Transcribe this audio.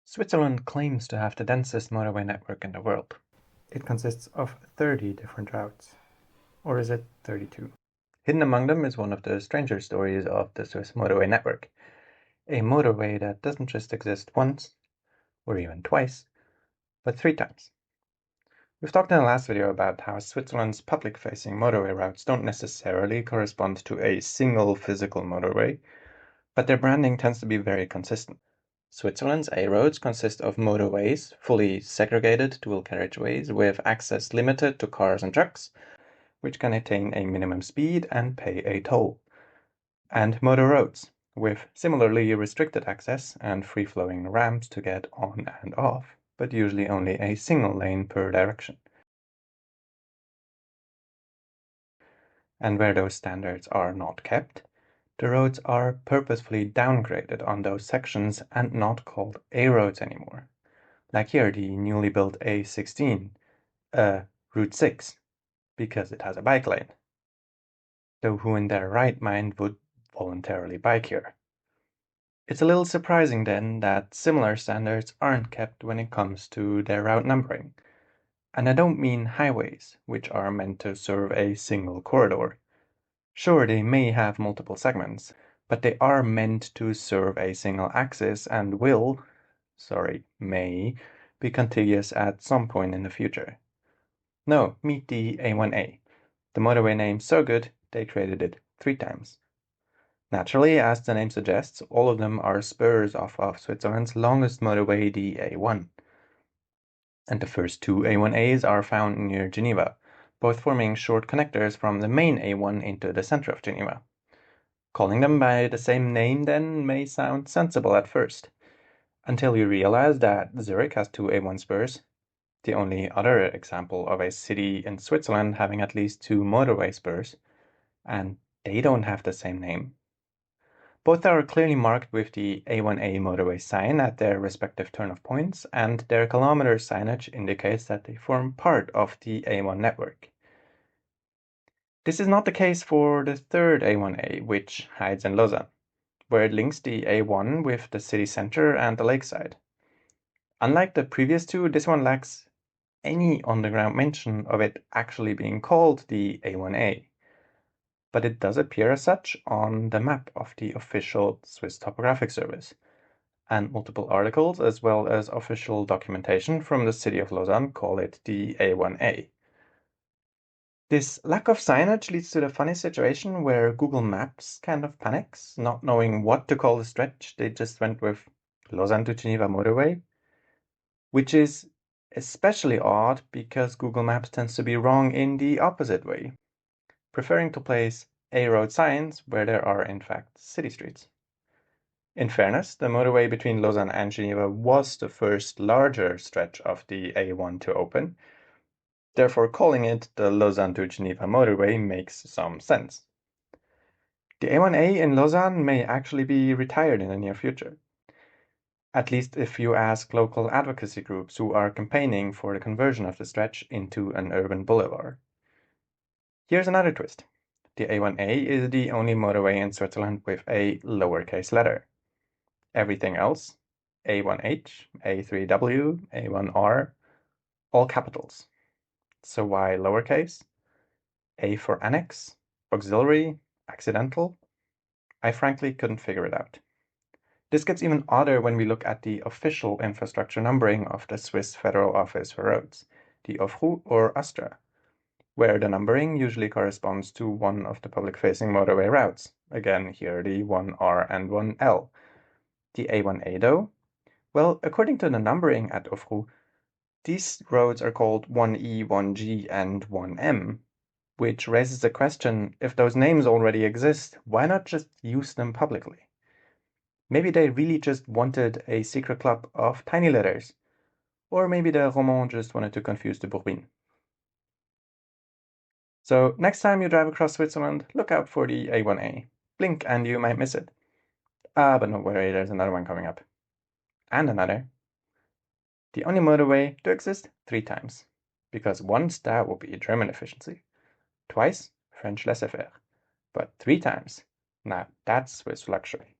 Switzerland claims to have the densest motorway network in the world. It consists of 30 different routes. Or is it 32? Hidden among them is one of the stranger stories of the Swiss motorway network. A motorway that doesn't just exist once, or even twice, but 3 times. We've talked in the last video about how Switzerland's public-facing motorway routes don't necessarily correspond to a single physical motorway, but their branding tends to be very consistent. Switzerland's A roads consist of motorways, fully segregated dual carriageways with access limited to cars and trucks, which can attain a minimum speed and pay a toll, and motor roads, with similarly restricted access and free-flowing ramps to get on and off, but usually only a single lane per direction. And where those standards are not kept, the roads are purposefully downgraded on those sections and not called A roads anymore. Like here, the newly built A16, Route 6, because it has a bike lane. Though who in their right mind would voluntarily bike here? It's a little surprising then that similar standards aren't kept when it comes to their route numbering. And I don't mean highways, which are meant to serve a single corridor. Sure, they may have multiple segments, but they are meant to serve a single axis and may, be contiguous at some point in the future. No, meet the A1A. The motorway name's so good, they created it 3 times. Naturally, as the name suggests, all of them are spurs off of Switzerland's longest motorway, the A1. And the first 2 A1As are found near Geneva, both forming short connectors from the main A1 into the center of Geneva. Calling them by the same name then may sound sensible at first, until you realize that Zurich has 2 A1 spurs, the only other example of a city in Switzerland having at least 2 motorway spurs, and they don't have the same name. Both are clearly marked with the A1A motorway sign at their respective turn-off points, and their kilometer signage indicates that they form part of the A1 network. This is not the case for the third A1A, which hides in Lausanne, where it links the A1 with the city center and the lakeside. Unlike the previous 2, this one lacks any on-the-ground mention of it actually being called the A1A. But it does appear as such on the map of the official Swiss Topographic Service, and multiple articles as well as official documentation from the city of Lausanne call it the A1A. This lack of signage leads to the funny situation where Google Maps kind of panics, not knowing what to call the stretch. They just went with Lausanne to Geneva Motorway, which is especially odd because Google Maps tends to be wrong in the opposite way, preferring to place A road signs where there are in fact city streets. In fairness, the motorway between Lausanne and Geneva was the first larger stretch of the A1 to open. Therefore, calling it the Lausanne to Geneva motorway makes some sense. The A1A in Lausanne may actually be retired in the near future. At least if you ask local advocacy groups who are campaigning for the conversion of the stretch into an urban boulevard. Here's another twist. The A1A is the only motorway in Switzerland with a lowercase letter. Everything else, A1H, A3W, A1R, all capitals. So why lowercase? A for annex, auxiliary, accidental? I frankly couldn't figure it out. This gets even odder when we look at the official infrastructure numbering of the Swiss Federal Office for Roads, the OFRU or ASTRA, where the numbering usually corresponds to one of the public-facing motorway routes. Again, here the 1R and 1L. The A1A though? Well, according to the numbering at OFRU, these roads are called 1E, 1G, and 1M, which raises the question, if those names already exist, why not just use them publicly? Maybe they really just wanted a secret club of tiny letters, or maybe the Roman just wanted to confuse the Bourbon. So next time you drive across Switzerland, look out for the A1A. Blink and you might miss it. But don't worry, there's another one coming up. And another. The only motorway to exist 3 times. Because once that would be German efficiency. Twice, French laissez-faire. But 3 times, now that's Swiss luxury.